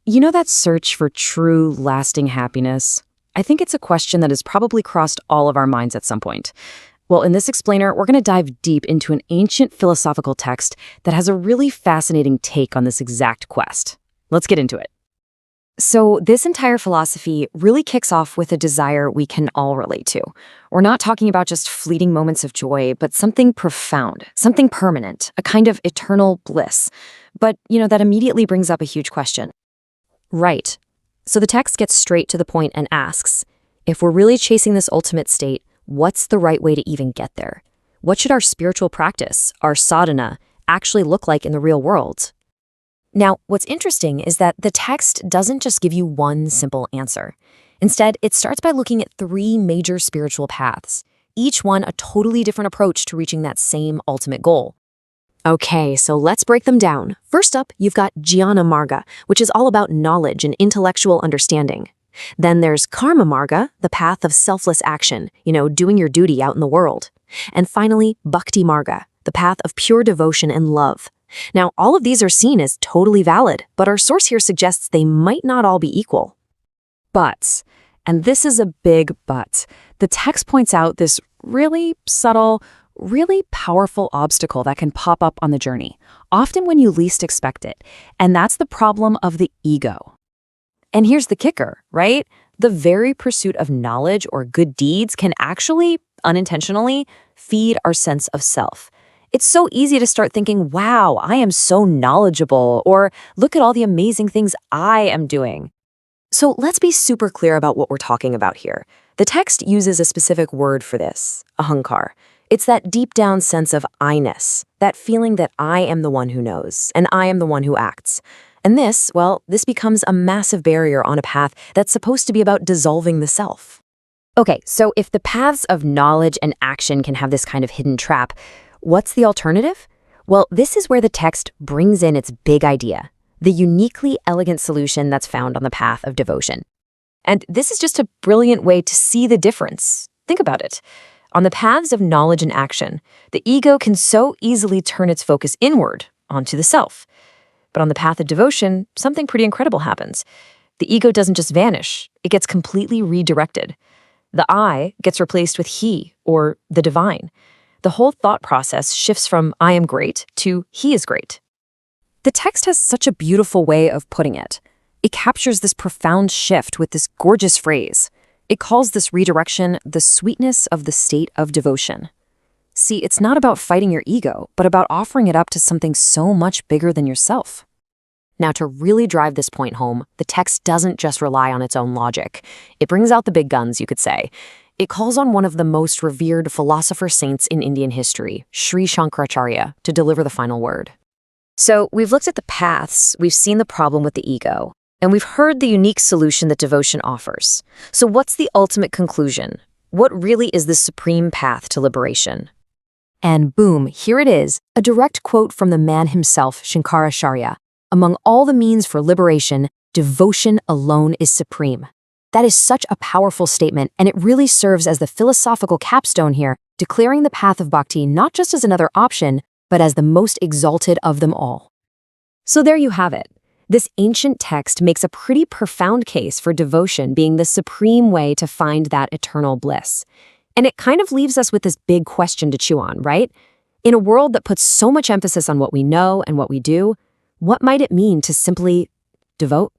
You know that search for true, lasting happiness? I think it's a question that has probably crossed all of our minds at some point. Well, in this explainer, we're going to dive deep into an ancient philosophical text that has a really fascinating take on this exact quest. Let's get into it. So this entire philosophy really kicks off with a desire we can all relate to. We're not talking about just fleeting moments of joy, but something profound, something permanent, a kind of eternal bliss. But, that immediately brings up a huge question. Right. So the text gets straight to the point and asks, if we're really chasing this ultimate state, what's the right way to even get there? What should our spiritual practice, our sadhana, actually look like in the real world? Now, what's interesting is that the text doesn't just give you one simple answer. Instead, it starts by looking at 3 major spiritual paths, each one a totally different approach to reaching that same ultimate goal. Okay, so let's break them down. First up, you've got jnana marga, which is all about knowledge and intellectual understanding. Then there's karma marga, the path of selfless action, doing your duty out in the world. And finally, bhakti marga, the path of pure devotion and love. Now, all of these are seen as totally valid, but our source here suggests they might not all be equal. But, and this is a big but, the text points out this really subtle, really powerful obstacle that can pop up on the journey, often when you least expect it, and that's the problem of the ego. And here's the kicker, right? The very pursuit of knowledge or good deeds can actually, unintentionally, feed our sense of self. It's so easy to start thinking, wow, I am so knowledgeable, or look at all the amazing things I am doing. So let's be super clear about what we're talking about here. The text uses a specific word for this, ahankar. It's that deep down sense of I-ness, that feeling that I am the one who knows, and I am the one who acts. And this becomes a massive barrier on a path that's supposed to be about dissolving the self. Okay, so if the paths of knowledge and action can have this kind of hidden trap, what's the alternative? Well, this is where the text brings in its big idea, the uniquely elegant solution that's found on the path of devotion. And this is just a brilliant way to see the difference. Think about it. On the paths of knowledge and action, the ego can so easily turn its focus inward, onto the self. But on the path of devotion, something pretty incredible happens. The ego doesn't just vanish, it gets completely redirected. The I gets replaced with he, or the divine. The whole thought process shifts from I am great to he is great. The text has such a beautiful way of putting it. It captures this profound shift with this gorgeous phrase. It calls this redirection the sweetness of the state of devotion. See, it's not about fighting your ego, but about offering it up to something so much bigger than yourself. Now, to really drive this point home, the text doesn't just rely on its own logic. It brings out the big guns, you could say. It calls on one of the most revered philosopher saints in Indian history, Shri Shankaracharya, to deliver the final word. So we've looked at the paths, we've seen the problem with the ego, and we've heard the unique solution that devotion offers. So what's the ultimate conclusion? What really is the supreme path to liberation? And boom, here it is, a direct quote from the man himself, Shankaracharya. Among all the means for liberation, devotion alone is supreme. That is such a powerful statement, and it really serves as the philosophical capstone here, declaring the path of bhakti not just as another option, but as the most exalted of them all. So there you have it. This ancient text makes a pretty profound case for devotion being the supreme way to find that eternal bliss. And it kind of leaves us with this big question to chew on, right? In a world that puts so much emphasis on what we know and what we do, what might it mean to simply devote?